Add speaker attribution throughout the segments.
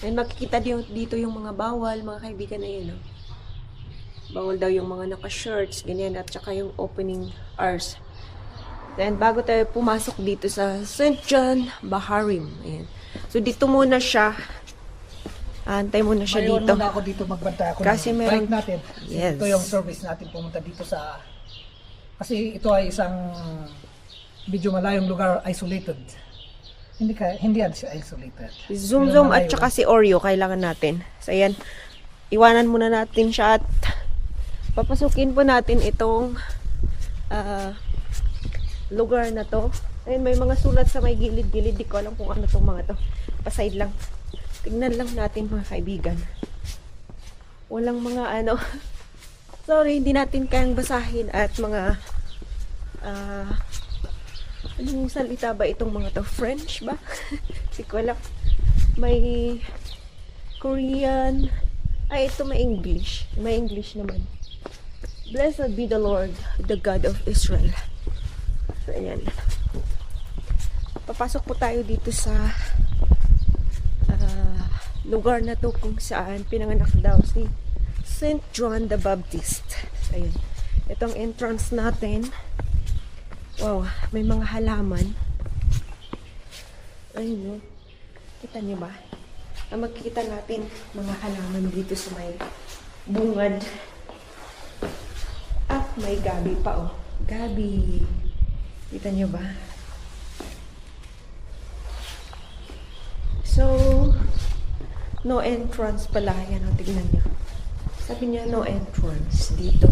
Speaker 1: And makikita dito yung mga bawal, mga kaibigan na yun. Bawal daw yung mga naka-shirts, ganyan, at saka yung opening hours. Then, bago tayo pumasok dito sa St. John Baharim. Ayan. So, dito muna siya. Antay muna siya
Speaker 2: Ngayon
Speaker 1: dito.
Speaker 2: muna ako dito magbantay ako
Speaker 1: Kasi
Speaker 2: ng
Speaker 1: meron-
Speaker 2: bike natin.
Speaker 1: Yes.
Speaker 2: Ito yung service natin pumunta dito sa... Kasi ito ay isang medyo malayong lugar, isolated. Hindi yan siya isolated.
Speaker 1: Zoom
Speaker 2: Pero
Speaker 1: at
Speaker 2: malayo
Speaker 1: saka
Speaker 2: lang.
Speaker 1: si Oreo kailangan natin. So ayan, iwanan muna natin siya at papasukin po natin itong lugar na to. Ayun, may mga sulat sa may gilid-gilid. Di ko alam kung ano tong mga to. Paside lang. Tignan lang natin mga kaibigan. Walang mga ano. Sorry, hindi natin kayang basahin at mga anong salita ba itong mga to? French ba? Hindi ko alam. May Korean. Ay, ito may English. May English naman. Blessed be the Lord, the God of Israel. So, ayan. Papasok po tayo dito sa lugar na to kung saan pinanganak daw si St. John the Baptist. So, ayan. Itong entrance natin. Wow, may mga halaman. Ayun, no? Kita niyo ba? Makikita natin mga halaman dito sa may bungad. Ah, may gabi pa, oh. Gabi. Kita niyo ba? So, no entrance pala. Yan, oh, tignan niyo. Sabi niya, no entrance dito.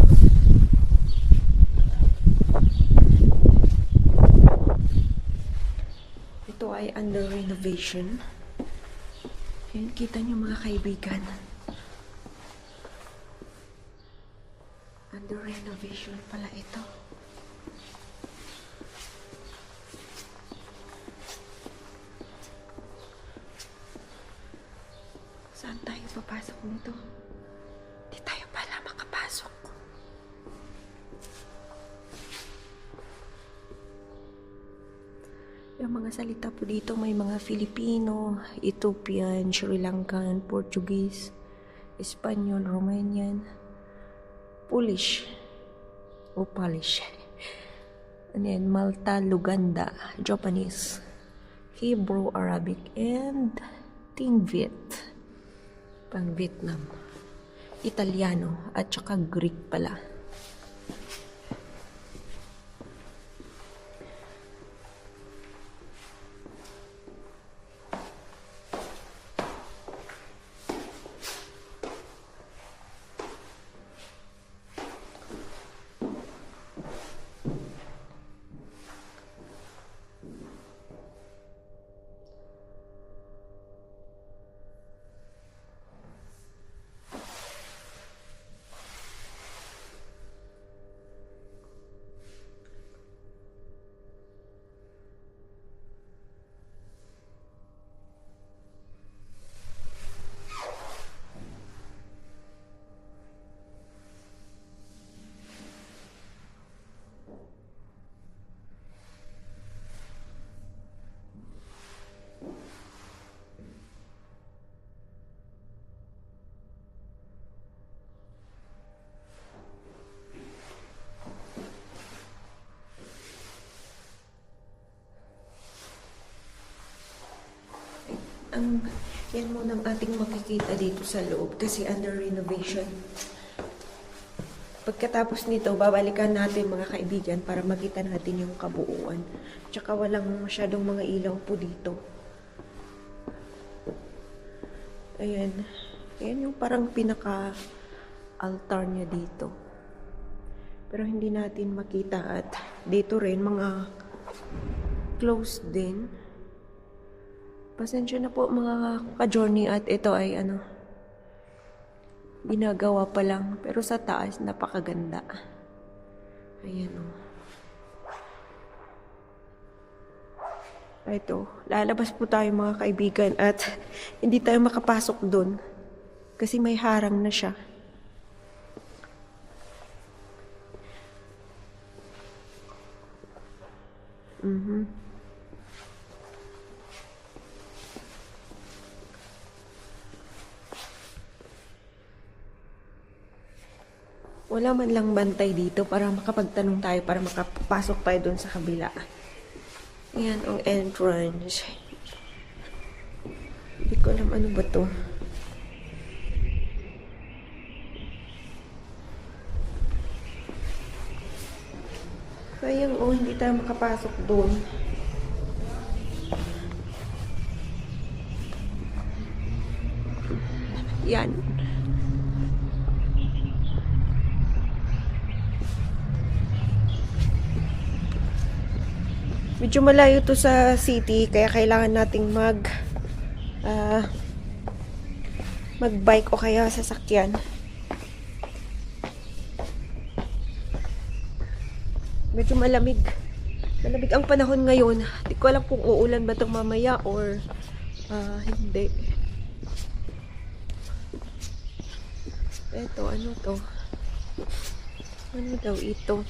Speaker 1: Ito ay under renovation. Ayan, kita niyo mga kaibigan. Under renovation pala ito. Saan tayo papasok nito? Di tayo pala makapasok. Yung mga salita po dito, may mga Filipino, Ethiopian, Sri Lankan, Portuguese, Espanyol, Romanian, Polish, o Polish. And then, Malta, Luganda, Japanese, Hebrew, Arabic, and Tingviet, pang Vietnam, Italiano, at saka Greek pala. Yan muna ang ating makikita dito sa loob kasi under renovation. Pagkatapos nito, babalikan natin mga kaibigan para makita natin yung kabuuan. Tsaka walang masyadong mga ilaw po dito. Ayan. Ayan yung parang pinaka-altar niya dito. Pero hindi natin makita at dito rin mga closed din. Pasensya na po mga ka-journey at ito ay ginagawa pa lang. Pero sa taas, napakaganda. Ayan o. Ito, lalabas po tayo mga kaibigan at hindi tayo makapasok doon. Kasi may harang na siya. Wala man lang bantay dito para makapagtanong tayo, para makapasok tayo dun sa kabila. Yan ang entrance. Hindi ko alam ano ba to. Sayang hindi tayo makapasok doon. Yan. Medyo malayo to sa city, kaya kailangan nating mag-bike o kaya sasakyan. Medyo malamig. Malamig ang panahon ngayon. Hindi ko alam kung uulan ba itong mamaya or hindi. Eto, ano to? Ano daw ito?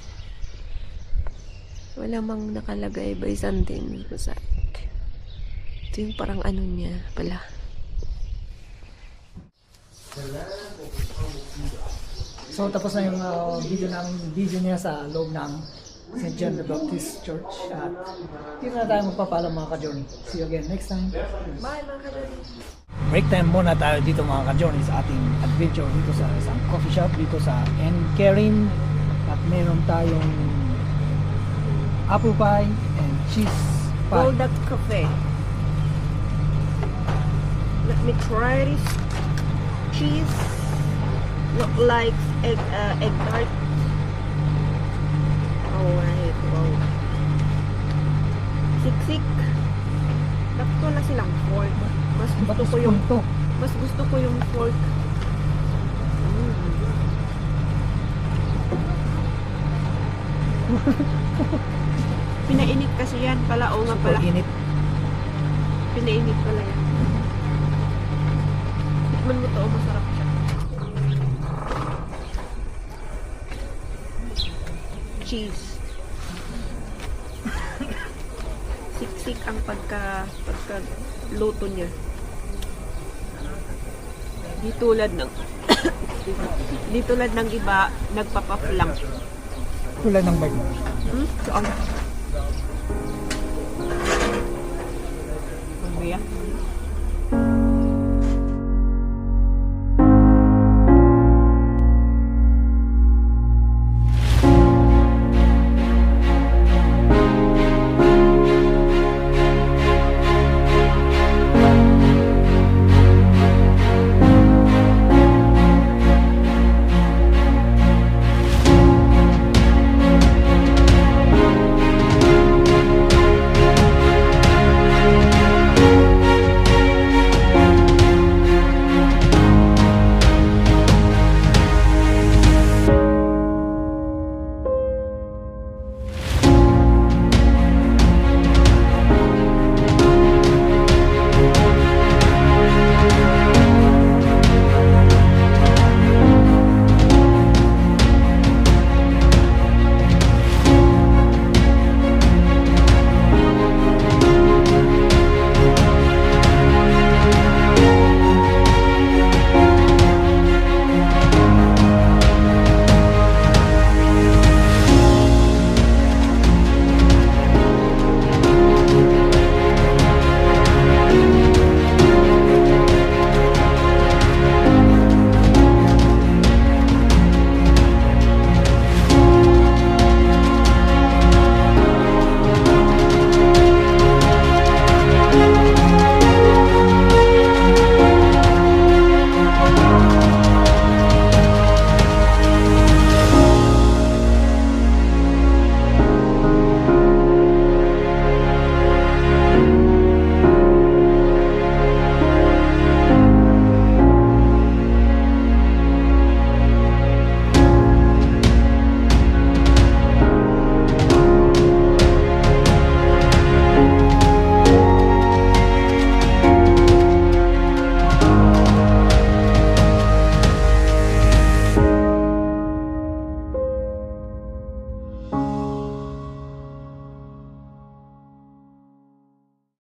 Speaker 1: Wala mang nakalagay by something mosaic. Ito yung parang ano niya pala.
Speaker 2: So tapos na yung video niya sa loob ng St. John the Baptist Church. At dito na tayo magpapaalam mga ka-journey. See you again next time.
Speaker 1: Bye mga ka-journey.
Speaker 2: Break time muna tayo dito mga ka-journey sa ating adventure dito sa isang coffee shop dito sa Enkerin. At meron tayong apple pie and cheese pie.
Speaker 1: Golden Cafe. Let me try this. Cheese. Look like egg tart. Alright, wow. Siksik. Dakto na silang fork. Mas gusto ko yung
Speaker 2: to.
Speaker 1: Mas gusto ko yung fork. Pinainit kasi yan pala. O nga pala.
Speaker 2: Init.
Speaker 1: Pinainit pala yan. Tikman mo to. Masarap siya. Cheese. Siksik ang pagka-luto niya. Di tulad ng iba, nagpapaf lang.
Speaker 2: Tulad ng bag mo.
Speaker 1: Saan? Ang biya?